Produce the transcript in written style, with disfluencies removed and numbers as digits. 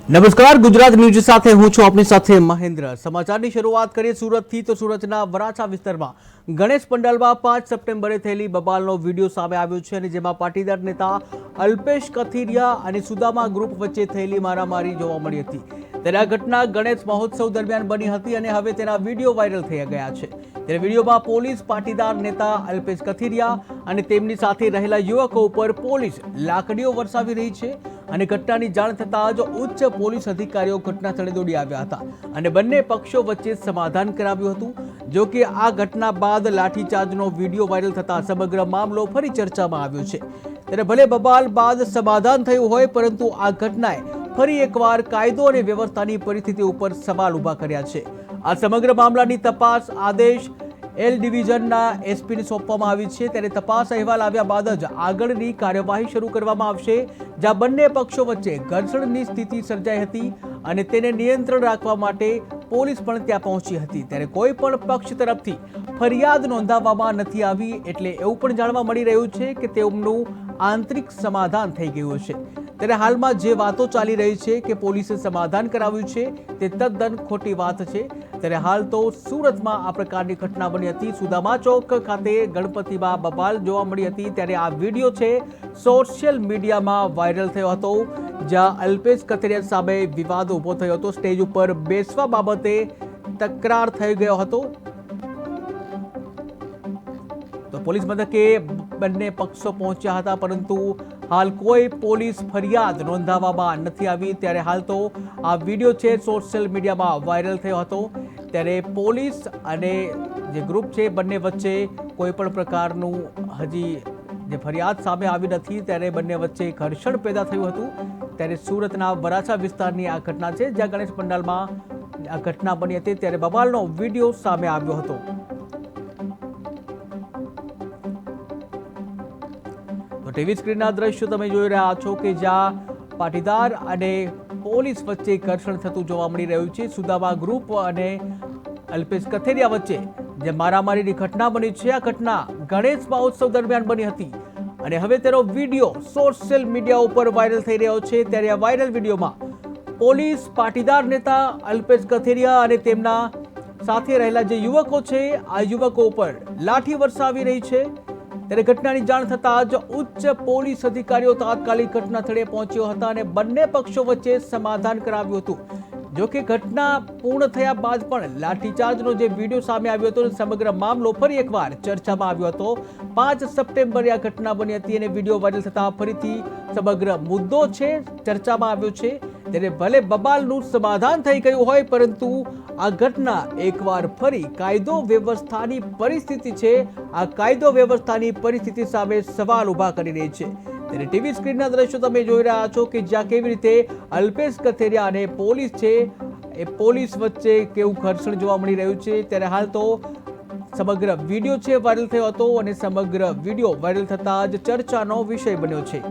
નમસ્કાર, ગુજરાત ન્યૂઝ સાથે હું છું આપની સાથે મહેન્દ્ર। સમાચારની શરૂઆત કરીએ સુરતથી। તો સુરતના વરાછા વિસ્તારમાં ગણેશ પંડાલમાં 5 સપ્ટેમ્બરે થયેલી બબાલનો વિડીયો સામે આવ્યો છે અને જેમાં પાટીદાર નેતા અલ્પેશ કથિરિયા અને સુદામા ગ્રુપ વચ્ચે થયેલી મારામારી જોવા મળી હતી। ત્યારે આ ઘટના ગણેશ મહોત્સવ દરમિયાન બની હતી અને હવે તેના વિડીયો વાયરલ થઈ ગયા છે। ત્યારે વિડીયોમાં પોલીસ પાટીદાર નેતા અલ્પેશ કથિરિયા અને તેમની સાથે રહેલા યુવકો ઉપર પોલીસ લાકડીઓ વરસાવી રહી છે અને ઘટનાની જાણ થતાં જ ઉચ્ચ પોલીસ અધિકારીઓ ઘટના સ્થળે દોડી આવ્યા હતા અને બંને પક્ષો વચ્ચે સમાધાન કરાવ્યું હતું। જો કે આ ઘટના બાદ લાઠીચાર્જનો વિડીયો વાયરલ થતા સમગ્ર મામલો ફરી ચર્ચામાં આવ્યો છે। ત્યારે ભલે બબાલ બાદ સમાધાન થયું હોય, પરંતુ આ ઘટનાએ ફરી એકવાર કાયદો અને વ્યવસ્થાની પરિસ્થિતિ ઉપર સવાલ ઊભા કર્યા છે। આ સમગ્ર મામલાની તપાસ આદેશ એલ ડિવિઝનના એસપીને સોંપવામાં આવી છે। ત્યારે તપાસ અહેવાલ આવ્યા બાદ જ આગળની કાર્યવાહી શરૂ કરવામાં આવશે, જ્યાં બંને પક્ષો વચ્ચે ઘર્ષણની સ્થિતિ સર્જાઈ હતી અને તેને નિયંત્રણ રાખવા માટે પોલીસ પણ ત્યાં પહોંચી હતી। ત્યારે કોઈ પણ પક્ષ તરફથી ફરિયાદ નોંધાવવામાં નથી આવી, એટલે એવું પણ જાણવા મળી રહ્યું છે કે તેમનું આંતરિક સમાધાન થઈ ગયું છે। ત્યારે હાલમાં જે વાતો ચાલી રહી છે કે પોલીસે સમાધાન કરાવ્યું છે, તે તદ્દન ખોટી વાત છે। ત્યારે હાલ તો સુરતમાં આ પ્રકારની ઘટના બની હતી। સુદામા ચોક ખાતે ગણપતિમાં બબાલ જોવા મળી હતી। ત્યારે આ વિડીયો છે સોશિયલ મીડિયામાં વાયરલ થયો હતો, જ્યાં અલ્પેશ કથિરિયા સામે વિવાદ ઉભો થયો હતો। સ્ટેજ ઉપર બેસવા બાબતે તકરાર થઈ ગયો હતો। તો પોલીસ મથકે બંને પક્ષો પહોંચ્યા હતા, પરંતુ હાલ કોઈ પોલીસ ફરિયાદ નોંધાવવામાં નથી આવી। ત્યારે હાલ તો આ વિડીયો છે સોશિયલ મીડિયામાં વાયરલ થયો હતો। ત્યારે પોલીસ અને જે ગ્રુપ છે બંને વચ્ચે કોઈ પણ પ્રકારનું હજી જે ફરિયાદ સામે આવી નથી। ત્યારે બંને વચ્ચે ઘર્ષણ પેદા થયું હતું। ત્યારે સુરતના વરાછા વિસ્તારની આ ઘટના છે, જ્યાં ગણેશ પંડાલમાં આ ઘટના બની હતી। ત્યારે બબાલનો વિડીયો સામે આવ્યો હતો। તો ટીવી સ્ક્રીનના દ્રશ્યો તમે જોઈ રહ્યા છો કે જ્યાં પાટીદાર અને પોલીસ વચ્ચે ઘર્ષણ થતું જોવા મળી રહ્યું છે। સુદામા ગ્રુપ અને અલ્પેશ કથિરિયા વચ્ચે જે મારામારીની ઘટના બની છે, આ ઘટના ગણેશ મહોત્સવ દરમિયાન બની હતી અને હવે તેનો વિડીયો સોશિયલ મીડિયા ઉપર વાયરલ થઈ રહ્યો છે। ત્યારે આ વાયરલ વિડીયોમાં પોલીસ પાટીદાર નેતા અલ્પેશ કથિરિયા અને તેમના સાથે રહેલા જે યુવકો છે, આ યુવકો ઉપર લાઠી વરસાવી રહી છે। ત્યારે ઘટનાની જાણ થતાં જ ઉચ્ચ પોલીસ અધિકારીઓ તાત્કાલિક ઘટના સ્થળે પહોંચ્યો હતા અને બંને પક્ષો વચ્ચે સમાધાન કરાવ્યું હતું। જો કે ઘટના પૂર્ણ થયા બાદ પણ લાઠીચાર્જનો જે વિડીયો સામે આવ્યો હતો, સમગ્ર મામલો ફરી એકવાર ચર્ચામાં આવ્યો હતો। 5 સપ્ટેમ્બરે આ ઘટના બની હતી અને વિડીયો વાયરલ થતા ફરીથી સમગ્ર મુદ્દો છે ચર્ચામાં આવ્યો છે। ત્યારે ભલે બબાલનું સમાધાન થઈ ગયું હોય, પરંતુ આ ઘટના એકવાર ફરી કાયદો વ્યવસ્થાની પરિસ્થિતિ છે, આ કાયદો વ્યવસ્થાની પરિસ્થિતિ સામે સવાલ ઊભા કરી રહી છે। ત્યારે ટીવી સ્ક્રીનના દ્રશ્યો તમે જોઈ રહ્યા છો કે જ્યાં કેવી રીતે અલ્પેશ કથિરિયા અને પોલીસ છે, એ પોલીસ વચ્ચે કેવું ઘર્ષણ જોવા મળી રહ્યું છે। ત્યારે હાલ તો સમગ્ર વિડીયો છે વાયરલ થયો હતો અને સમગ્ર વિડીયો વાયરલ થતા જ ચર્ચાનો વિષય બન્યો છે।